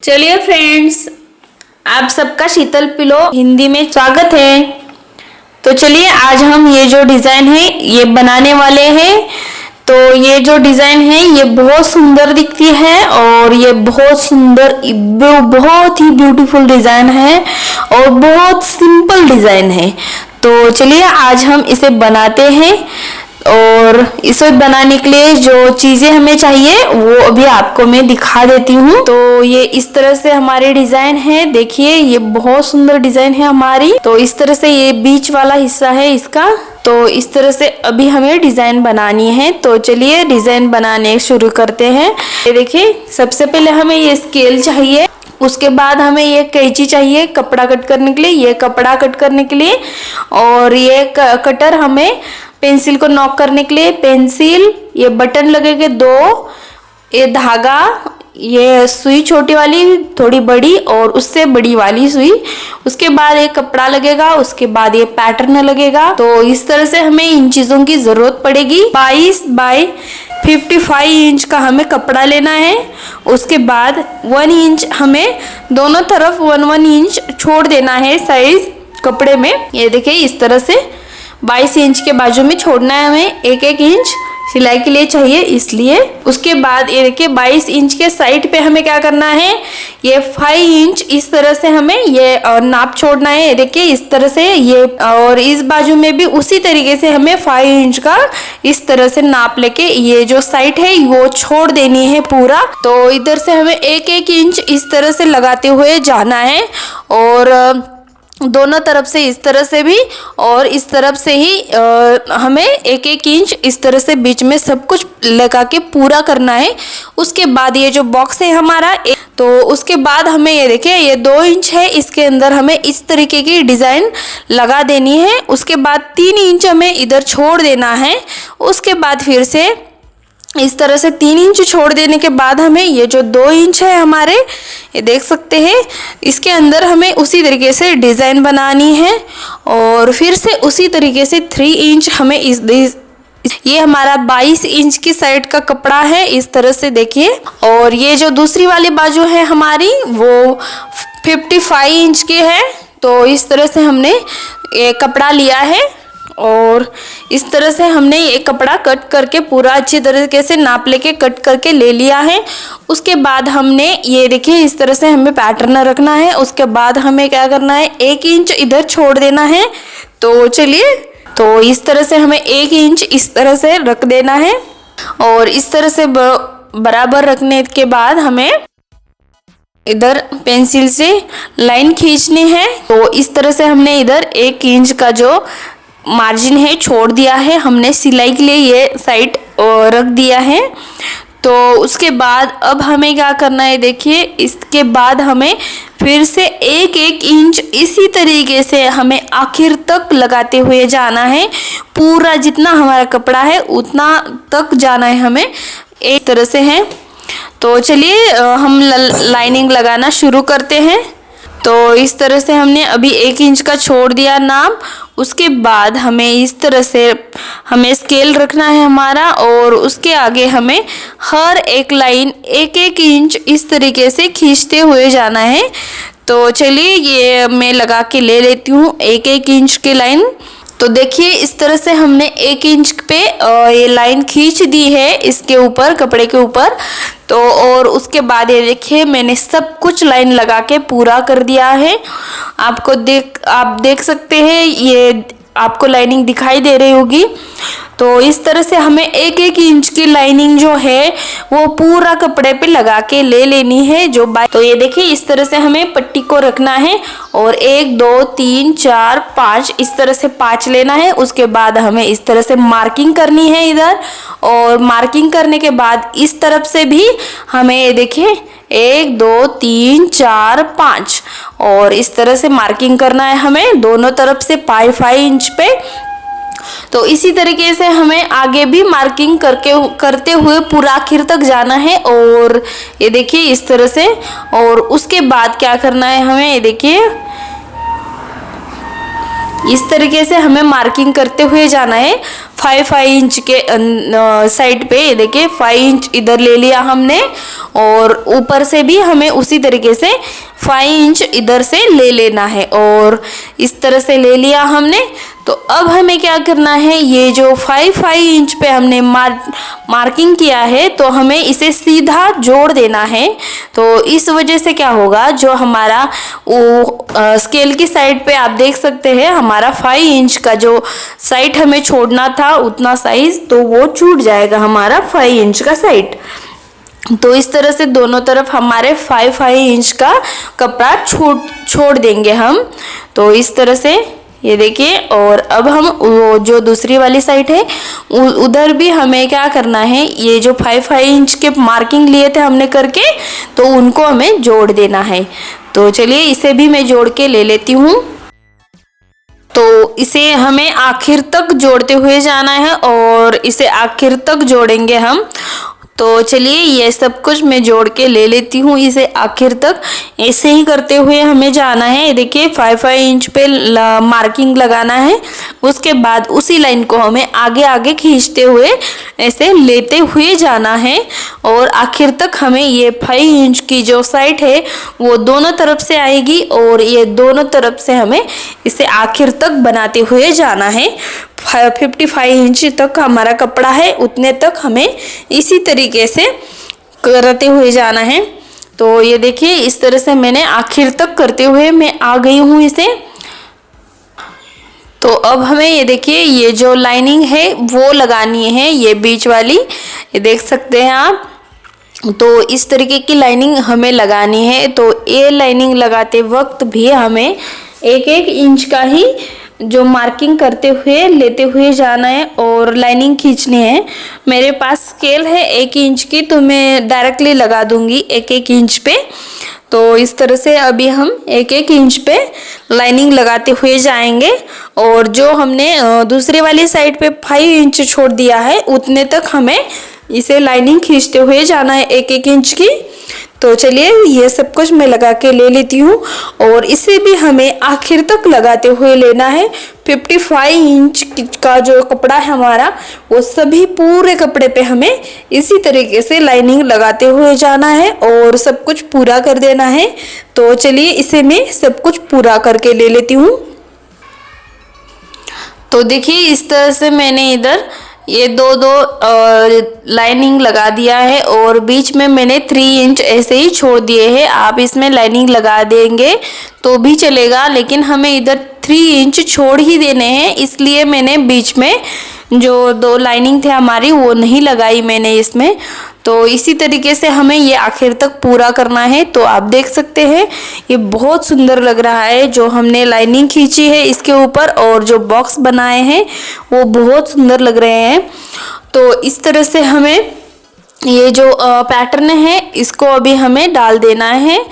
चलिए फ्रेंड्स, आप सबका शीतल पिलो हिंदी में स्वागत है। तो चलिए आज हम ये जो डिज़ाइन है ये बनाने वाले हैं। तो ये जो डिज़ाइन है ये बहुत सुंदर दिखती है और ये बहुत सुंदर, बहुत ही ब्यूटीफुल डिज़ाइन है और बहुत सिंपल डिज़ाइन है। तो चलिए आज हम इसे बनाते हैं और इसे बनाने के लिए जो चीज़ें हमें चाहिए वो अभी आपको मैं दिखा देती हूँ। तो ये इस तरह से हमारे डिज़ाइन है। देखिए ये बहुत सुंदर डिज़ाइन है हमारी। तो इस तरह से ये बीच वाला हिस्सा है इसका। तो इस तरह से अभी हमें डिज़ाइन बनानी है। तो चलिए डिज़ाइन बनाने शुरू करते हैं। ये देखिए सबसे पहले हमें ये स्केल चाहिए, उसके बाद हमें ये कैंची चाहिए कपड़ा कट करने के लिए, ये कपड़ा कट करने के लिए, और ये कटर हमें पेंसिल को नॉक करने के लिए, पेंसिल, ये बटन लगेंगे 2, ये धागा, ये सुई छोटी वाली थोड़ी बड़ी और उससे बड़ी वाली सुई, उसके बाद एक कपड़ा लगेगा, उसके बाद ये पैटर्न लगेगा। तो इस तरह से हमें इन चीज़ों की ज़रूरत पड़ेगी। 22 बाय 55 इंच का हमें कपड़ा लेना है। उसके बाद 1 इंच हमें दोनों तरफ 1-1 इंच छोड़ देना है साइज कपड़े में। ये देखिए इस तरह से 22 इंच के बाजू में छोड़ना है हमें, 1-1 इंच सिलाई के लिए चाहिए इसलिए। उसके बाद ये देखिए 22 इंच के साइड पे हमें क्या करना है, ये 5 इंच इस तरह से हमें ये नाप छोड़ना है। देखिए इस तरह से ये, और इस बाजू में भी उसी तरीके से हमें 5 इंच का इस तरह से नाप लेके ये जो साइड है वो छोड़ देनी है पूरा। तो इधर से हमें 1-1 इंच इस तरह से लगाते हुए जाना है और दोनों तरफ से इस तरह से भी और इस तरफ से ही हमें 1-1 इंच इस तरह से बीच में सब कुछ लगा के पूरा करना है। उसके बाद ये जो बॉक्स है हमारा, तो उसके बाद हमें ये देखिए ये 2 इंच है, इसके अंदर हमें इस तरीके की डिज़ाइन लगा देनी है। उसके बाद 3 इंच हमें इधर छोड़ देना है। उसके बाद फिर से इस तरह से 3 इंच छोड़ देने के बाद हमें ये जो 2 इंच है हमारे, ये देख सकते हैं, इसके अंदर हमें उसी तरीके से डिज़ाइन बनानी है। और फिर से उसी तरीके से 3 इंच हमें ये हमारा 22 इंच की साइड का कपड़ा है इस तरह से देखिए। और ये जो दूसरी वाली बाजू है हमारी वो 55 इंच की है। तो इस तरह से हमने ये कपड़ा लिया है और इस तरह से हमने ये कपड़ा कट करके पूरा अच्छी तरीके से नाप लेके कट करके ले लिया है। उसके बाद हमने ये देखिए इस तरह से हमें पैटर्न रखना है। उसके बाद हमें क्या करना है, 1 इंच इधर छोड़ देना है। तो चलिए, तो इस तरह से हमें 1 इंच इस तरह से रख देना है और इस तरह से बराबर रखने के बाद हमें इधर पेंसिल से लाइन खींचनी है। तो इस तरह से हमने इधर 1 इंच का जो मार्जिन है छोड़ दिया है, हमने सिलाई के लिए ये साइड रख दिया है। तो उसके बाद अब हमें क्या करना है, देखिए इसके बाद हमें फिर से 1-1 इंच इसी तरीके से हमें आखिर तक लगाते हुए जाना है। पूरा जितना हमारा कपड़ा है उतना तक जाना है हमें, एक तरह से है। तो चलिए हम लाइनिंग लगाना शुरू करते हैं। तो इस तरह से हमने अभी 1 इंच का छोड़ दिया नाप। उसके बाद हमें इस तरह से हमें स्केल रखना है हमारा और उसके आगे हमें हर एक लाइन 1-1 इंच इस तरीके से खींचते हुए जाना है। तो चलिए ये मैं लगा के ले लेती हूँ 1-1 इंच की लाइन। तो देखिए इस तरह से हमने 1 इंच पे ये लाइन खींच दी है इसके ऊपर, कपड़े के ऊपर। तो और उसके बाद ये देखिए मैंने सब कुछ लाइन लगा के पूरा कर दिया है। आप देख सकते हैं, ये आपको लाइनिंग दिखाई दे रही होगी। तो इस तरह से हमें 1-1 इंच की लाइनिंग जो है वो पूरा कपड़े पे लगा के ले लेनी है। तो ये देखिए इस तरह से हमें पट्टी को रखना है और 1 2 3 4 5 इस तरह से 5 लेना है। उसके बाद हमें इस तरह से मार्किंग करनी है इधर, और मार्किंग करने के बाद इस तरफ से भी हमें ये देखिए 1 2 3 4 5 और इस तरह से मार्किंग करना है हमें दोनों तरफ से 5 इंच पे। तो इसी तरीके से हमें आगे भी मार्किंग करते हुए पूरा आखिर तक जाना है। और ये देखिए इस तरह से, और उसके बाद क्या करना है हमें, ये देखिए इस तरीके से हमें मार्किंग करते हुए जाना है। 5 इंच के साइड पे, ये देखिए 5 इंच इधर ले लिया हमने और ऊपर से भी हमें उसी तरीके से 5 इंच इधर से ले लेना है और इस तरह से ले लिया हमने। तो अब हमें क्या करना है, ये जो 5 इंच पे हमने मार्किंग किया है तो हमें इसे सीधा जोड़ देना है। तो इस वजह से क्या होगा, जो हमारा स्केल की साइड पे आप देख सकते हैं हमारा 5 इंच का जो साइड हमें छोड़ना था उतना साइज, तो वो छूट जाएगा हमारा 5 इंच का साइड। तो इस तरह से दोनों तरफ हमारे 5 इंच का कपड़ा छोड़ देंगे हम। तो इस तरह से ये देखिए, और अब हम वो जो दूसरी वाली साइड है उधर भी हमें क्या करना है, ये जो 5 इंच के मार्किंग लिए थे हमने करके, तो उनको हमें जोड़ देना है। तो चलिए इसे भी मैं जोड़ के ले लेती हूँ। तो इसे हमें आखिर तक जोड़ते हुए जाना है और इसे आखिर तक जोड़ेंगे हम। तो चलिए ये सब कुछ मैं जोड़ के ले लेती हूँ इसे आखिर तक। ऐसे ही करते हुए हमें जाना है। देखिए 5 इंच पे मार्किंग लगाना है, उसके बाद उसी लाइन को हमें आगे आगे खींचते हुए ऐसे लेते हुए जाना है और आखिर तक हमें ये 5 इंच की जो साइड है वो दोनों तरफ से आएगी और ये दोनों तरफ से हमें इसे आखिर तक बनाते हुए जाना है। 55 इंच तक हमारा कपड़ा है, उतने तक हमें इसी तरीके से करते हुए जाना है। तो ये देखिए इस तरह से मैंने आखिर तक करते हुए मैं आ गई हूँ इसे। तो अब हमें ये देखिए ये जो लाइनिंग है वो लगानी है, ये बीच वाली, ये देख सकते हैं आप। तो इस तरीके की लाइनिंग हमें लगानी है। तो ये लाइनिंग लगाते वक्त भी हमें 1 इंच का ही जो मार्किंग करते हुए लेते हुए जाना है और लाइनिंग खींचनी है। मेरे पास स्केल है 1 इंच की, तो मैं डायरेक्टली लगा दूंगी 1 इंच पे। तो इस तरह से अभी हम 1 इंच पे लाइनिंग लगाते हुए जाएंगे और जो हमने दूसरी वाली साइड पे 5 इंच छोड़ दिया है उतने तक हमें इसे लाइनिंग खींचते हुए जाना है 1 इंच की। तो चलिए ये सब कुछ मैं लगा के ले लेती हूँ और इसे भी हमें आखिर तक लगाते हुए लेना है। 55 इंच का जो कपड़ा है हमारा, वो सभी पूरे कपड़े पे हमें इसी तरीके से लाइनिंग लगाते हुए जाना है और सब कुछ पूरा कर देना है। तो चलिए इसे मैं सब कुछ पूरा करके ले लेती हूँ। तो देखिए इस तरह से मैंने इधर ये दो लाइनिंग लगा दिया है और बीच में मैंने 3 इंच ऐसे ही छोड़ दिए हैं। आप इसमें लाइनिंग लगा देंगे तो भी चलेगा, लेकिन हमें इधर 3 इंच छोड़ ही देने हैं, इसलिए मैंने बीच में जो 2 लाइनिंग थे हमारी वो नहीं लगाई मैंने इसमें। तो इसी तरीके से हमें ये आखिर तक पूरा करना है। तो आप देख सकते हैं ये बहुत सुंदर लग रहा है, जो हमने लाइनिंग खींची है इसके ऊपर और जो बॉक्स बनाए हैं वो बहुत सुंदर लग रहे हैं। तो इस तरह से हमें ये जो पैटर्न है इसको अभी हमें डाल देना है।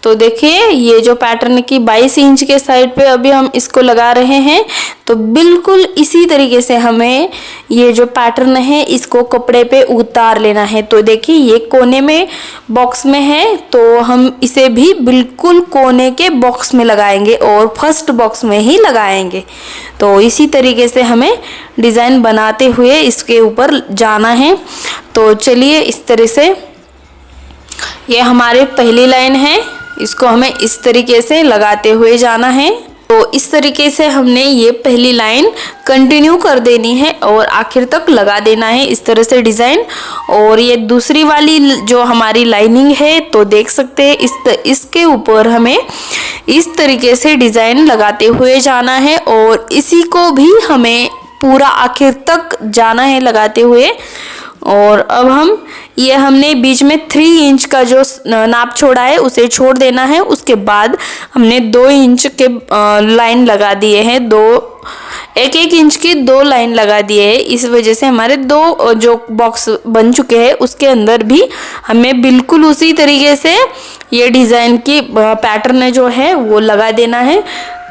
तो देखिए ये जो पैटर्न की 22 इंच के साइड पे अभी हम इसको लगा रहे हैं। तो बिल्कुल इसी तरीके से हमें ये जो पैटर्न है इसको कपड़े पे उतार लेना है। तो देखिए ये कोने में बॉक्स में है, तो हम इसे भी बिल्कुल कोने के बॉक्स में लगाएंगे और फर्स्ट बॉक्स में ही लगाएंगे। तो इसी तरीके से हमें डिज़ाइन बनाते हुए इसके ऊपर जाना है। तो चलिए इस तरह से ये हमारी पहली लाइन है, इसको हमें इस तरीके से लगाते हुए जाना है। तो इस तरीके से हमने ये पहली लाइन कंटिन्यू कर देनी है और आखिर तक लगा देना है इस तरह से डिज़ाइन। और ये दूसरी वाली जो हमारी लाइनिंग है तो देख सकते हैं इसके ऊपर हमें इस तरीके से डिज़ाइन लगाते हुए जाना है और इसी को भी हमें पूरा आखिर तक जाना है लगाते हुए। और अब हमने बीच में 3 इंच का जो नाप छोड़ा है उसे छोड़ देना है। उसके बाद हमने 2 इंच के लाइन लगा दिए हैं, 1 इंच की 2 लाइन लगा दिए हैं। इस वजह से हमारे 2 जो बॉक्स बन चुके हैं उसके अंदर भी हमें बिल्कुल उसी तरीके से ये डिज़ाइन की पैटर्न जो है वो लगा देना है।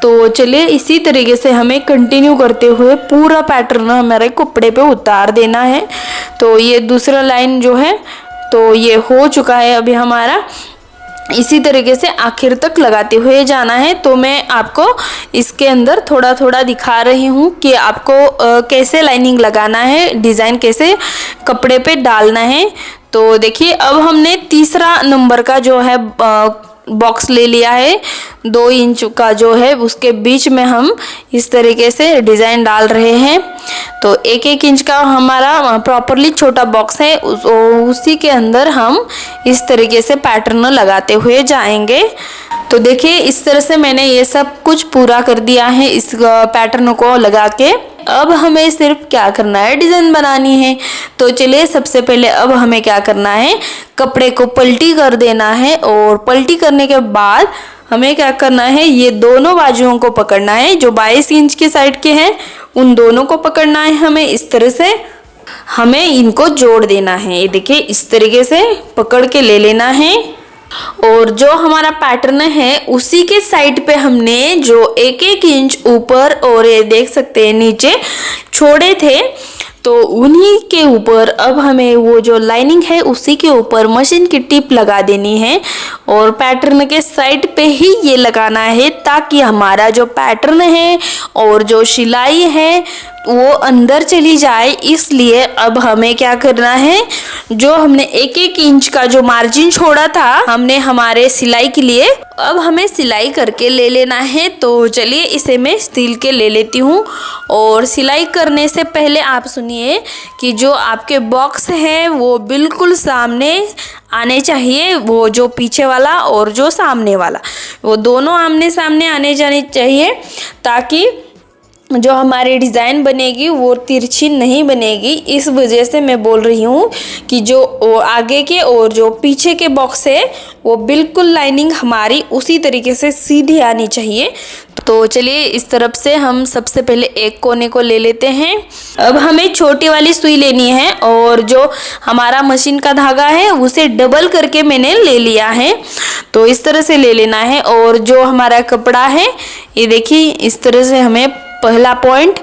तो चलिए इसी तरीके से हमें कंटिन्यू करते हुए पूरा पैटर्न हमारे कपड़े पे उतार देना है। तो ये दूसरा लाइन जो है तो ये हो चुका है अभी हमारा। इसी तरीके से आखिर तक लगाते हुए जाना है। तो मैं आपको इसके अंदर थोड़ा थोड़ा दिखा रही हूँ कि आपको कैसे लाइनिंग लगाना है, डिज़ाइन कैसे कपड़े पे डालना है। तो देखिए अब हमने तीसरा नंबर का जो है बॉक्स ले लिया है, 2 इंच का जो है उसके बीच में हम इस तरीके से डिज़ाइन डाल रहे हैं। तो 1-1 इंच का हमारा प्रॉपरली छोटा बॉक्स है, उसी के अंदर हम इस तरीके से पैटर्न लगाते हुए जाएंगे। तो देखिए इस तरह से मैंने ये सब कुछ पूरा कर दिया है इस पैटर्न को लगा के। अब हमें सिर्फ क्या करना है, डिज़ाइन बनानी है। तो चलिए सबसे पहले अब हमें क्या करना है, कपड़े को पलटी कर देना है और पलटी करने के बाद हमें क्या करना है, ये दोनों बाजुओं को पकड़ना है, जो 22 इंच के साइड के हैं उन दोनों को पकड़ना है हमें। इस तरह से हमें इनको जोड़ देना है। ये देखिए इस तरीके से पकड़ के ले लेना है और जो हमारा पैटर्न है उसी के साइड पे हमने जो 1-1 इंच ऊपर और ये देख सकते हैं नीचे छोड़े थे, तो उन्हीं के ऊपर अब हमें वो जो लाइनिंग है उसी के ऊपर मशीन की टिप लगा देनी है और पैटर्न के साइड पे ही ये लगाना है, ताकि हमारा जो पैटर्न है और जो सिलाई है वो अंदर चली जाए। इसलिए अब हमें क्या करना है, जो हमने 1-1 इंच का जो मार्जिन छोड़ा था हमने हमारे सिलाई के लिए, अब हमें सिलाई करके ले लेना है। तो चलिए इसे मैं सिल के ले लेती हूँ। और सिलाई करने से पहले आप सुनिए कि जो आपके बॉक्स है वो बिल्कुल सामने आने चाहिए, वो जो पीछे वाला और जो सामने वाला वो दोनों आमने सामने आने जाने चाहिए, ताकि जो हमारी डिज़ाइन बनेगी वो तिरछी नहीं बनेगी। इस वजह से मैं बोल रही हूँ कि जो आगे के और जो पीछे के बॉक्स है वो बिल्कुल लाइनिंग हमारी उसी तरीके से सीधी आनी चाहिए। तो चलिए इस तरफ से हम सबसे पहले एक कोने को ले लेते हैं। अब हमें छोटी वाली सुई लेनी है और जो हमारा मशीन का धागा है उसे डबल करके मैंने ले लिया है। तो इस तरह से ले लेना है और जो हमारा कपड़ा है ये देखिए इस तरह से हमें पहला पॉइंट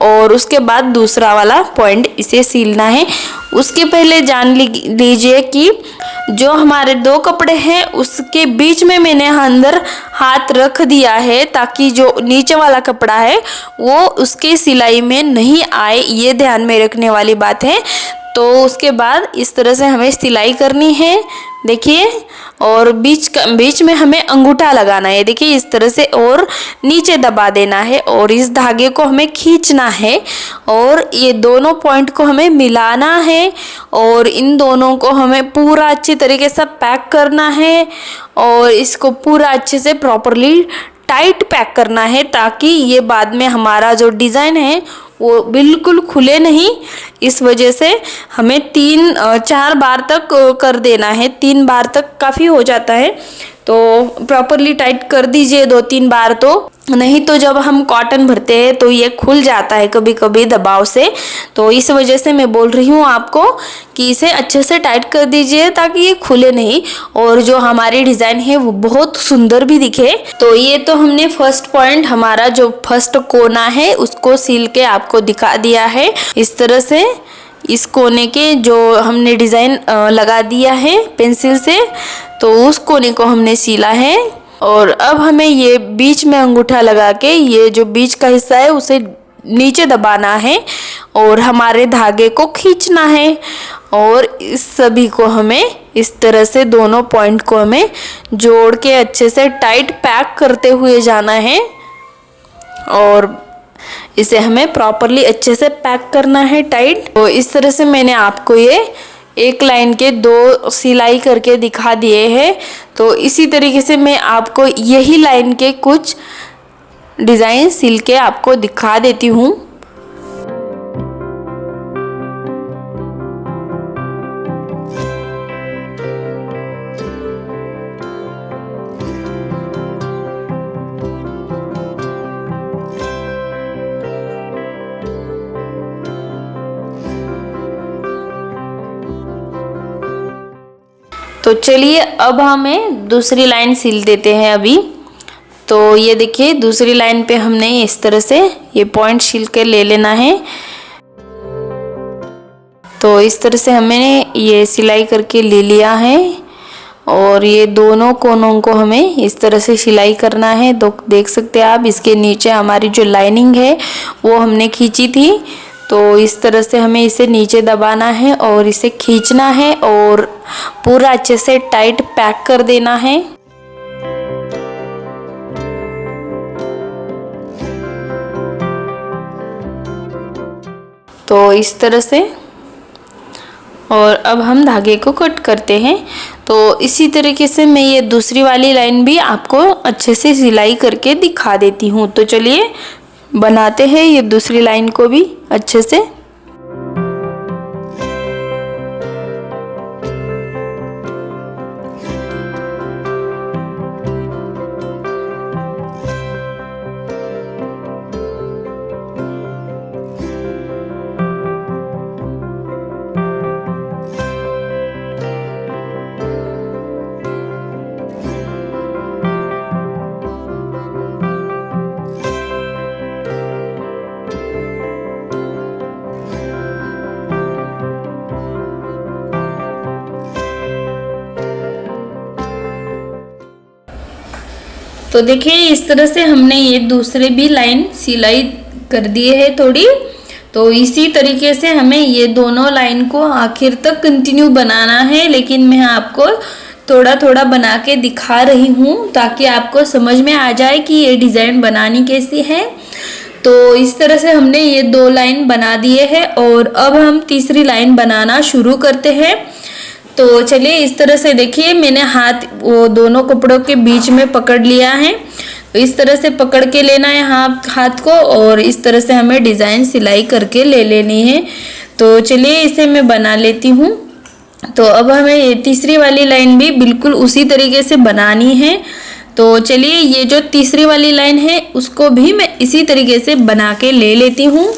और उसके बाद दूसरा वाला पॉइंट इसे सीलना है। उसके पहले जान लीजिए कि जो हमारे 2 कपड़े हैं उसके बीच में मैंने अंदर हाथ रख दिया है, ताकि जो नीचे वाला कपड़ा है वो उसके सिलाई में नहीं आए, ये ध्यान में रखने वाली बात है। तो उसके बाद इस तरह से हमें सिलाई करनी है देखिए, और बीच में हमें अंगूठा लगाना है देखिए इस तरह से, और नीचे दबा देना है और इस धागे को हमें खींचना है और ये दोनों पॉइंट को हमें मिलाना है और इन दोनों को हमें पूरा अच्छी तरीके से पैक करना है और इसको पूरा अच्छे से प्रॉपरली टाइट पैक करना है, ताकि ये बाद में हमारा जो डिज़ाइन है वो बिल्कुल खुले नहीं। इस वजह से हमें 3-4 बार तक कर देना है, 3 बार तक काफ़ी हो जाता है। तो प्रॉपरली टाइट कर दीजिए 2-3 बार, तो नहीं तो जब हम कॉटन भरते हैं तो ये खुल जाता है कभी कभी दबाव से। तो इस वजह से मैं बोल रही हूँ आपको कि इसे अच्छे से टाइट कर दीजिए ताकि ये खुले नहीं और जो हमारी डिज़ाइन है वो बहुत सुंदर भी दिखे। तो ये तो हमने फर्स्ट पॉइंट, हमारा जो फर्स्ट कोना है उसको सील के आपको दिखा दिया है इस तरह से। इस कोने के जो हमने डिज़ाइन लगा दिया है पेंसिल से, तो उस कोने को हमने सीला है। और अब हमें ये बीच में अंगूठा लगा के ये जो बीच का हिस्सा है उसे नीचे दबाना है और हमारे धागे को खींचना है और इस सभी को हमें इस तरह से दोनों पॉइंट को हमें जोड़ के अच्छे से टाइट पैक करते हुए जाना है और इसे हमें प्रॉपरली अच्छे से पैक करना है टाइट। तो इस तरह से मैंने आपको ये एक लाइन के 2 सिलाई करके दिखा दिए हैं। तो इसी तरीके से मैं आपको यही लाइन के कुछ डिज़ाइन सिल के आपको दिखा देती हूँ। तो चलिए अब हमें दूसरी लाइन सिल देते हैं अभी। तो ये देखिए दूसरी लाइन पे हमने इस तरह से ये पॉइंट सिल के ले लेना है। तो इस तरह से हमने ये सिलाई करके ले लिया है और ये दोनों कोनों को हमें इस तरह से सिलाई करना है। तो देख सकते हैं आप, इसके नीचे हमारी जो लाइनिंग है वो हमने खींची थी। तो इस तरह से हमें इसे नीचे दबाना है और इसे खींचना है और पूरा अच्छे से टाइट पैक कर देना है। तो इस तरह से, और अब हम धागे को कट करते हैं। तो इसी तरीके से मैं ये दूसरी वाली लाइन भी आपको अच्छे से सिलाई करके दिखा देती हूँ। तो चलिए बनाते हैं ये दूसरी लाइन को भी अच्छे से। तो देखिए इस तरह से हमने ये दूसरे भी लाइन सिलाई कर दिए है थोड़ी। तो इसी तरीके से हमें ये दोनों लाइन को आखिर तक कंटिन्यू बनाना है, लेकिन मैं आपको थोड़ा थोड़ा बना के दिखा रही हूँ ताकि आपको समझ में आ जाए कि ये डिज़ाइन बनानी कैसी है। तो इस तरह से हमने ये दो लाइन बना दिए हैं और अब हम तीसरी लाइन बनाना शुरू करते हैं। तो चलिए इस तरह से देखिए, मैंने हाथ वो दोनों कपड़ों के बीच में पकड़ लिया है। तो इस तरह से पकड़ के लेना है हाथ को और इस तरह से हमें डिज़ाइन सिलाई करके ले लेनी है। तो चलिए इसे मैं बना लेती हूँ। तो अब हमें ये तीसरी वाली लाइन भी बिल्कुल उसी तरीके से बनानी है। तो चलिए ये जो तीसरी वाली लाइन है उसको भी मैं इसी तरीके से बना के ले लेती हूँ।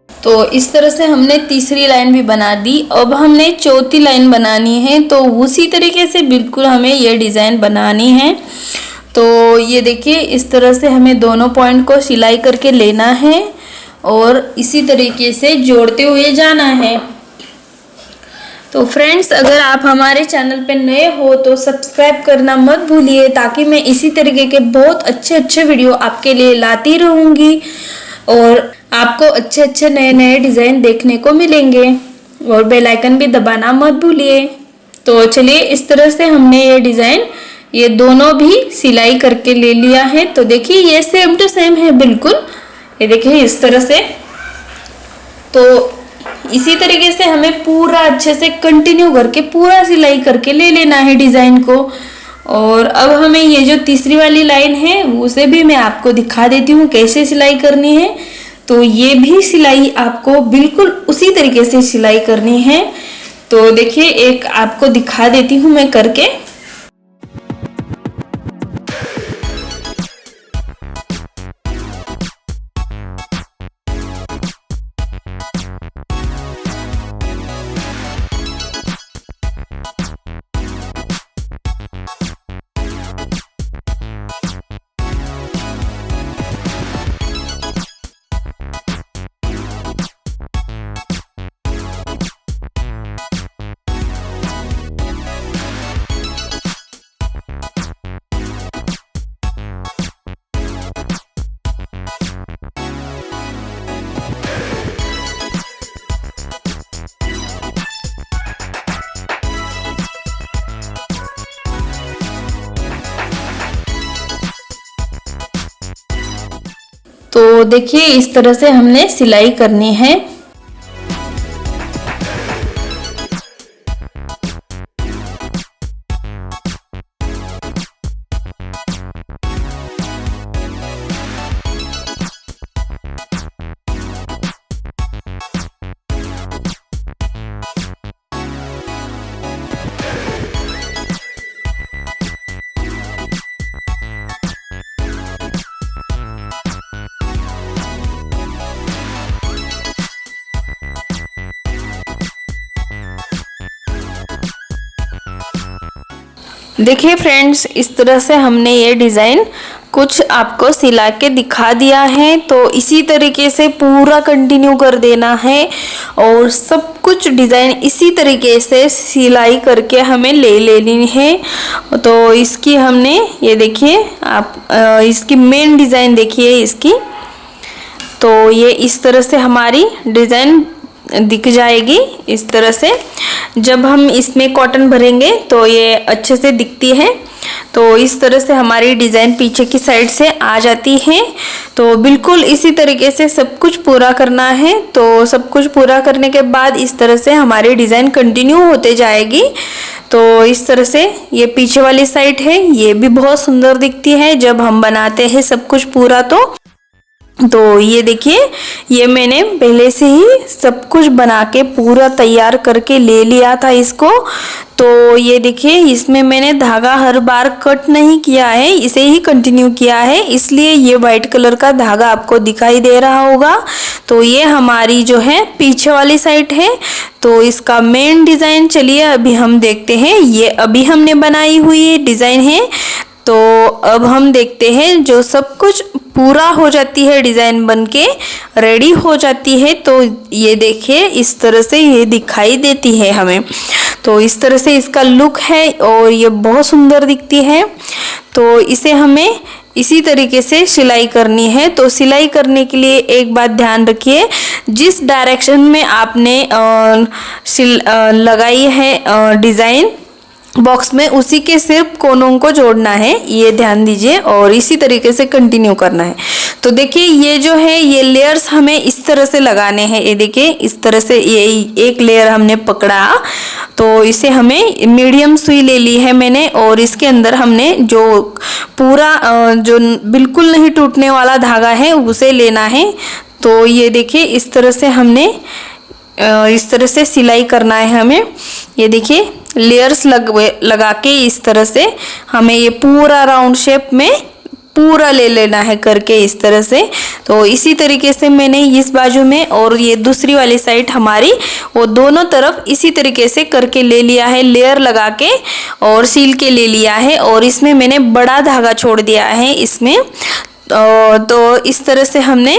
तो इस तरह से हमने तीसरी लाइन भी बना दी। अब हमने चौथी लाइन बनानी है। तो उसी तरीके से बिल्कुल हमें ये डिज़ाइन बनानी है। तो ये देखिए इस तरह से हमें दोनों पॉइंट को सिलाई करके लेना है और इसी तरीके से जोड़ते हुए जाना है। तो फ्रेंड्स, अगर आप हमारे चैनल पे नए हो तो सब्सक्राइब करना मत भूलिए, ताकि मैं इसी तरीके के बहुत अच्छे अच्छे वीडियो आपके लिए लाती रहूँगी और आपको अच्छे अच्छे नए नए डिज़ाइन देखने को मिलेंगे। और बेल आइकन भी दबाना मत भूलिए। तो चलिए इस तरह से हमने ये डिज़ाइन ये दोनों भी सिलाई करके ले लिया है। तो देखिए ये सेम टू सेम है बिल्कुल, ये देखिए इस तरह से। तो इसी तरीके से हमें पूरा अच्छे से कंटिन्यू करके पूरा सिलाई करके ले लेना है डिज़ाइन को। और अब हमें ये जो तीसरी वाली लाइन है उसे भी मैं आपको दिखा देती हूँ कैसे सिलाई करनी है। तो ये भी सिलाई आपको बिल्कुल उसी तरीके से सिलाई करनी है। तो देखिए एक आपको दिखा देती हूँ मैं करके। तो देखिए इस तरह से हमने सिलाई करनी है। देखिए फ्रेंड्स, इस तरह से हमने ये डिज़ाइन कुछ आपको सिला के दिखा दिया है, तो इसी तरीके से पूरा कंटिन्यू कर देना है और सब कुछ डिज़ाइन इसी तरीके से सिलाई करके हमें ले लेनी है। तो इसकी हमने ये देखिए आप इसकी मेन डिज़ाइन देखिए इसकी, तो ये इस तरह से हमारी डिज़ाइन दिख जाएगी। इस तरह से जब हम इसमें कॉटन भरेंगे तो ये अच्छे से दिखती है। तो इस तरह से हमारी डिज़ाइन पीछे की साइड से आ जाती है। तो बिल्कुल इसी तरीके से सब कुछ पूरा करना है। तो सब कुछ पूरा करने के बाद इस तरह से हमारी डिज़ाइन कंटिन्यू होते जाएगी। तो इस तरह से ये पीछे वाली साइड है, ये भी बहुत सुंदर दिखती है जब हम बनाते हैं सब कुछ पूरा। तो ये देखिए, ये मैंने पहले से ही सब कुछ बना के पूरा तैयार करके ले लिया था इसको। तो ये देखिए, इसमें मैंने धागा हर बार कट नहीं किया है, इसे ही कंटिन्यू किया है, इसलिए ये वाइट कलर का धागा आपको दिखाई दे रहा होगा। तो ये हमारी जो है पीछे वाली साइड है। तो इसका मेन डिज़ाइन चलिए अभी हम देखते हैं। ये अभी हमने बनाई हुई डिज़ाइन है। तो अब हम देखते हैं जो सब कुछ पूरा हो जाती है, डिज़ाइन बनके रेडी हो जाती है। तो ये देखिए इस तरह से ये दिखाई देती है हमें। तो इस तरह से इसका लुक है और ये बहुत सुंदर दिखती है। तो इसे हमें इसी तरीके से सिलाई करनी है। तो सिलाई करने के लिए एक बात ध्यान रखिए, जिस डायरेक्शन में आपने लगाई है डिज़ाइन बॉक्स में, उसी के सिर्फ कोनों को जोड़ना है, ये ध्यान दीजिए और इसी तरीके से कंटिन्यू करना है। तो देखिए ये जो है ये लेयर्स हमें इस तरह से लगाने हैं। ये देखिए इस तरह से ये एक लेयर हमने पकड़ा, तो इसे हमें मीडियम सुई ले ली है मैंने और इसके अंदर हमने जो पूरा जो बिल्कुल नहीं टूटने वाला धागा है उसे लेना है। तो ये देखिए इस तरह से हमने इस तरह से सिलाई करना है हमें। ये देखिए लेयर्स लगा के इस तरह से हमें ये पूरा राउंड शेप में पूरा ले लेना है करके इस तरह से। तो इसी तरीके से मैंने इस बाजू में और ये दूसरी वाली साइड हमारी वो दोनों तरफ इसी तरीके से करके ले लिया है, लेयर लगा के और सील के ले लिया है। और इसमें मैंने बड़ा धागा छोड़ दिया है इसमें। तो इस तरह से हमने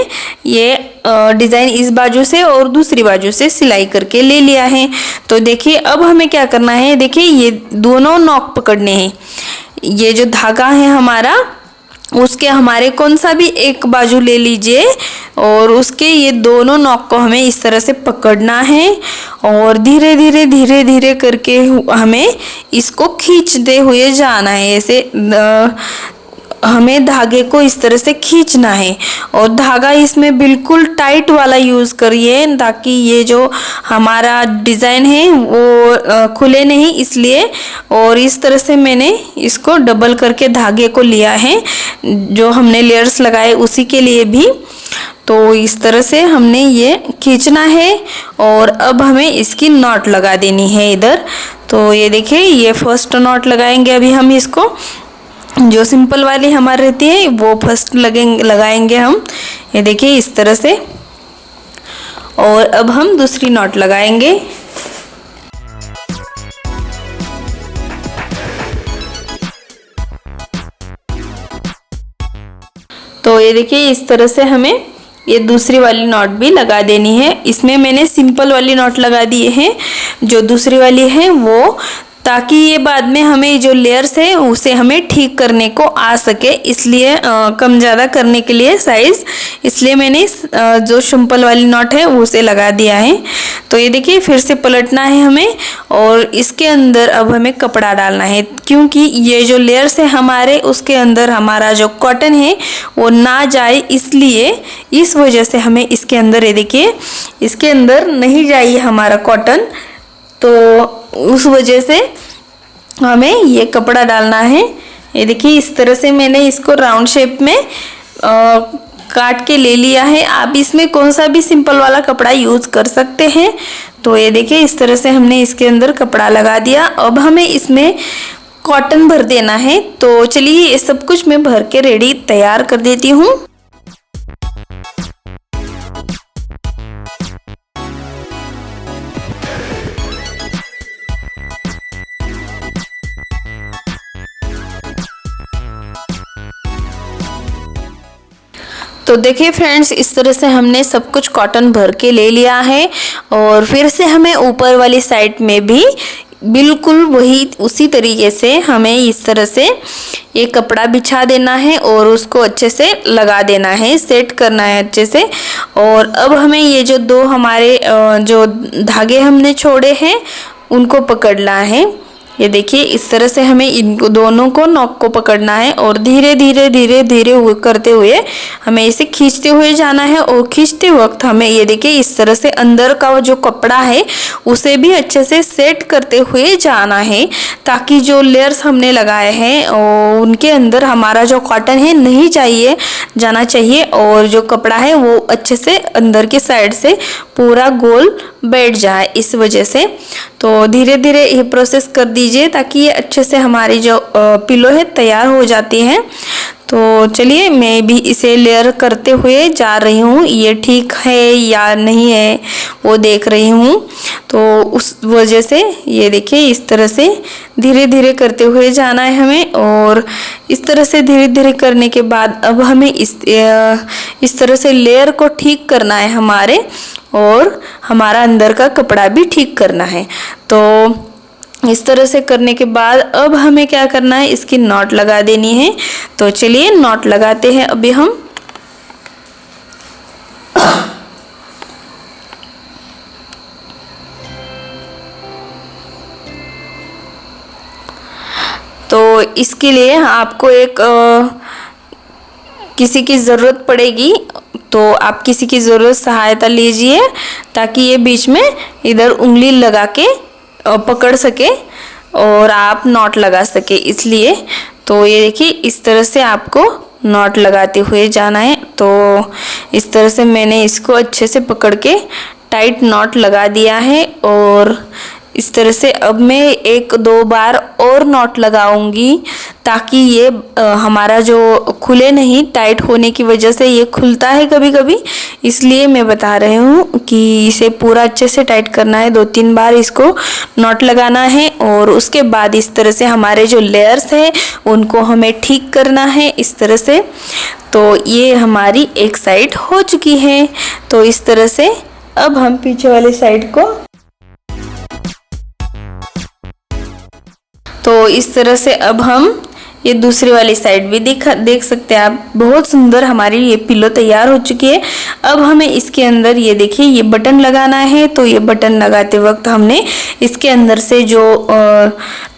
ये डिज़ाइन इस बाजू से और दूसरी बाजू से सिलाई करके ले लिया है। तो देखिए अब हमें क्या करना है, देखिए ये दोनों नॉक पकड़ने हैं। ये जो धागा है हमारा उसके हमारे कौन सा भी एक बाजू ले लीजिए और उसके ये दोनों नॉक को हमें इस तरह से पकड़ना है और धीरे धीरे करके हमें इसको खींचते हुए जाना है। ऐसे हमें धागे को इस तरह से खींचना है और धागा इसमें बिल्कुल टाइट वाला यूज़ करिए ताकि ये जो हमारा डिज़ाइन है वो खुले नहीं, इसलिए। और इस तरह से मैंने इसको डबल करके धागे को लिया है, जो हमने लेयर्स लगाए उसी के लिए भी। तो इस तरह से हमने ये खींचना है और अब हमें इसकी नॉट लगा देनी है इधर। तो ये देखिए ये फर्स्ट नॉट लगाएंगे अभी हम इसको, जो सिंपल वाली हमारी रहती है वो फर्स्ट लगाएंगे हम। ये देखिए इस तरह से। और अब हम दूसरी नॉट लगाएंगे। तो ये देखिए इस तरह से हमें ये दूसरी वाली नॉट भी लगा देनी है। इसमें मैंने सिंपल वाली नॉट लगा दिए हैं, जो दूसरी वाली है वो, ताकि ये बाद में हमें जो लेयर्स है उसे हमें ठीक करने को आ सके, इसलिए कम ज़्यादा करने के लिए साइज़, इसलिए मैंने जो सिंपल वाली नॉट है उसे लगा दिया है। तो ये देखिए फिर से पलटना है हमें और इसके अंदर अब हमें कपड़ा डालना है, क्योंकि ये जो लेयर्स है हमारे उसके अंदर हमारा जो कॉटन है वो ना जाए, इसलिए इस वजह से हमें इसके अंदर, ये देखिए इसके अंदर नहीं जाइए हमारा कॉटन, तो उस वजह से हमें ये कपड़ा डालना है। ये देखिए इस तरह से मैंने इसको राउंड शेप में काट के ले लिया है। आप इसमें कौन सा भी सिंपल वाला कपड़ा यूज़ कर सकते हैं। तो ये देखिए इस तरह से हमने इसके अंदर कपड़ा लगा दिया। अब हमें इसमें कॉटन भर देना है। तो चलिए ये सब कुछ मैं भर के रेडी तैयार कर देती हूँ। तो देखिए फ्रेंड्स, इस तरह से हमने सब कुछ कॉटन भर के ले लिया है और फिर से हमें ऊपर वाली साइड में भी बिल्कुल वही उसी तरीके से हमें इस तरह से ये कपड़ा बिछा देना है और उसको अच्छे से लगा देना है, सेट करना है अच्छे से। और अब हमें ये जो दो हमारे जो धागे हमने छोड़े हैं उनको पकड़ना है। ये देखिए इस तरह से हमें इनको दोनों को नॉक को पकड़ना है और धीरे धीरे धीरे धीरे करते हुए हमें इसे खींचते हुए जाना है। और खींचते वक्त हमें ये देखिए इस तरह से अंदर का जो कपड़ा है उसे भी अच्छे से सेट करते हुए जाना है, ताकि जो लेयर्स हमने लगाए हैं उनके अंदर हमारा जो कॉटन है नहीं जाना चाहिए और जो कपड़ा है वो अच्छे से अंदर के साइड से पूरा गोल बैठ जाए। इस वजह से तो धीरे धीरे ये प्रोसेस कर दीजिए ताकि ये अच्छे से हमारी जो पिलो है तैयार हो जाती है। तो चलिए मैं भी इसे लेयर करते हुए जा रही हूँ, ये ठीक है या नहीं है वो देख रही हूँ। तो उस वजह से ये देखिए इस तरह से धीरे धीरे करते हुए जाना है हमें। और इस तरह से धीरे धीरे करने के बाद अब हमें इस तरह से लेयर को ठीक करना है हमारे, और हमारा अंदर का कपड़ा भी ठीक करना है। तो इस तरह से करने के बाद अब हमें क्या करना है, इसकी नॉट लगा देनी है। तो चलिए नॉट लगाते हैं अभी हम। तो इसके लिए आपको एक किसी की ज़रूरत पड़ेगी, तो आप किसी की ज़रूरत सहायता लीजिए ताकि ये बीच में इधर उंगली लगा के पकड़ सके और आप नॉट लगा सके, इसलिए। तो ये देखिए इस तरह से आपको नॉट लगाते हुए जाना है। तो इस तरह से मैंने इसको अच्छे से पकड़ के टाइट नॉट लगा दिया है। और इस तरह से अब मैं एक दो बार और नॉट लगाऊंगी ताकि ये हमारा जो खुले नहीं, टाइट होने की वजह से ये खुलता है कभी कभी, इसलिए मैं बता रही हूँ कि इसे पूरा अच्छे से टाइट करना है। 2-3 बार इसको नॉट लगाना है और उसके बाद इस तरह से हमारे जो लेयर्स है उनको हमें ठीक करना है इस तरह से। तो ये हमारी एक साइड हो चुकी है। तो इस तरह से अब हम पीछे वाली साइड को, तो इस तरह से अब हम ये दूसरी वाली साइड भी देख सकते हैं आप। बहुत सुंदर हमारी ये पिलो तैयार हो चुकी है। अब हमें इसके अंदर ये देखिए ये बटन लगाना है। तो ये बटन लगाते वक्त हमने इसके अंदर से जो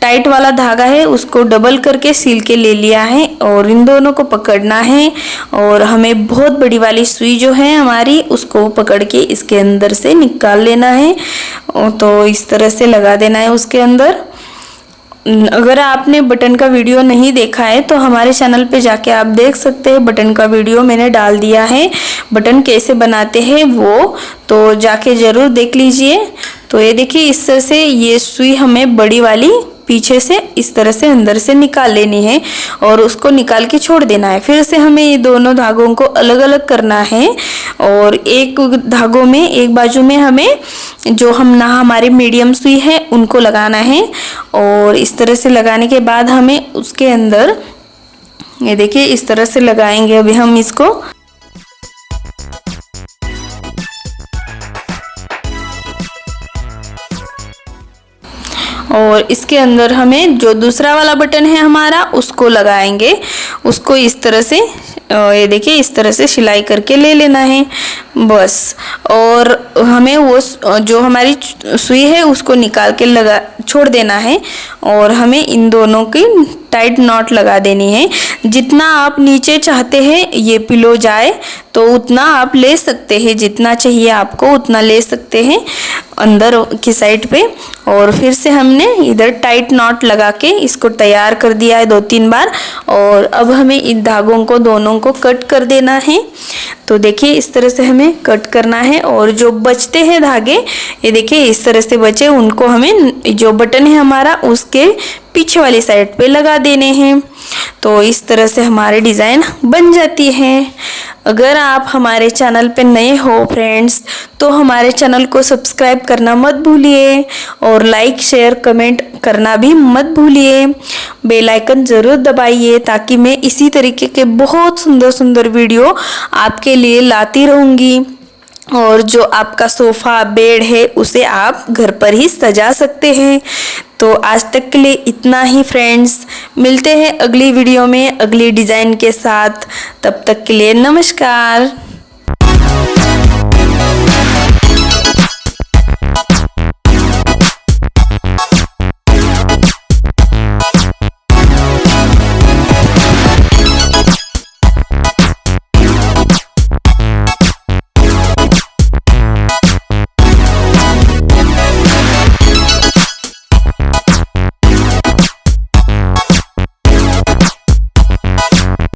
टाइट वाला धागा है उसको डबल करके सील के ले लिया है और इन दोनों को पकड़ना है। और हमें बहुत बड़ी वाली सुई जो है हमारी उसको पकड़ के इसके अंदर से निकाल लेना है। तो इस तरह से लगा देना है उसके अंदर। अगर आपने बटन का वीडियो नहीं देखा है तो हमारे चैनल पे जाके आप देख सकते हैं, बटन का वीडियो मैंने डाल दिया है, बटन कैसे बनाते हैं वो, तो जाके ज़रूर देख लीजिए। तो ये देखिए इस तरह से ये सुई हमें बड़ी वाली पीछे से इस तरह से अंदर से निकाल लेनी है और उसको निकाल के छोड़ देना है। फिर से हमें ये दोनों धागों को अलग अलग करना है और एक धागों में एक बाजू में हमें जो हमारे मीडियम सुई है उनको लगाना है। और इस तरह से लगाने के बाद हमें उसके अंदर ये देखिए इस तरह से लगाएंगे अभी हम इसको। और इसके अंदर हमें जो दूसरा वाला बटन है हमारा उसको लगाएंगे, उसको इस तरह से ये देखिए इस तरह से सिलाई करके ले लेना है बस। और हमें वो जो हमारी सुई है उसको निकाल के छोड़ देना है और हमें इन दोनों की टाइट नॉट लगा देनी है। जितना आप नीचे चाहते हैं ये पिलो जाए तो उतना आप ले सकते हैं, जितना चाहिए आपको उतना ले सकते हैं अंदर की साइड पे। और फिर से हमने इधर टाइट नॉट लगा के इसको तैयार कर दिया है 2-3 बार। और अब हमें इन धागों को दोनों को कट कर देना है। तो देखिए इस तरह से हमें कट करना है और जो बचते हैं धागे ये देखिए इस तरह से बचे, उनको हमें जो बटन है हमारा उसके पीछे वाली साइड पे लगा देने हैं। तो इस तरह से हमारे डिज़ाइन बन जाती है। अगर आप हमारे चैनल पे नए हो फ्रेंड्स, तो हमारे चैनल को सब्सक्राइब करना मत भूलिए और लाइक शेयर कमेंट करना भी मत भूलिए। बेल आइकन ज़रूर दबाइए ताकि मैं इसी तरीके के बहुत सुंदर सुंदर वीडियो आपके लिए लाती रहूँगी। और जो आपका सोफ़ा बेड है उसे आप घर पर ही सजा सकते हैं। तो आज तक के लिए इतना ही फ्रेंड्स, मिलते हैं अगली वीडियो में अगली डिज़ाइन के साथ। तब तक के लिए नमस्कार।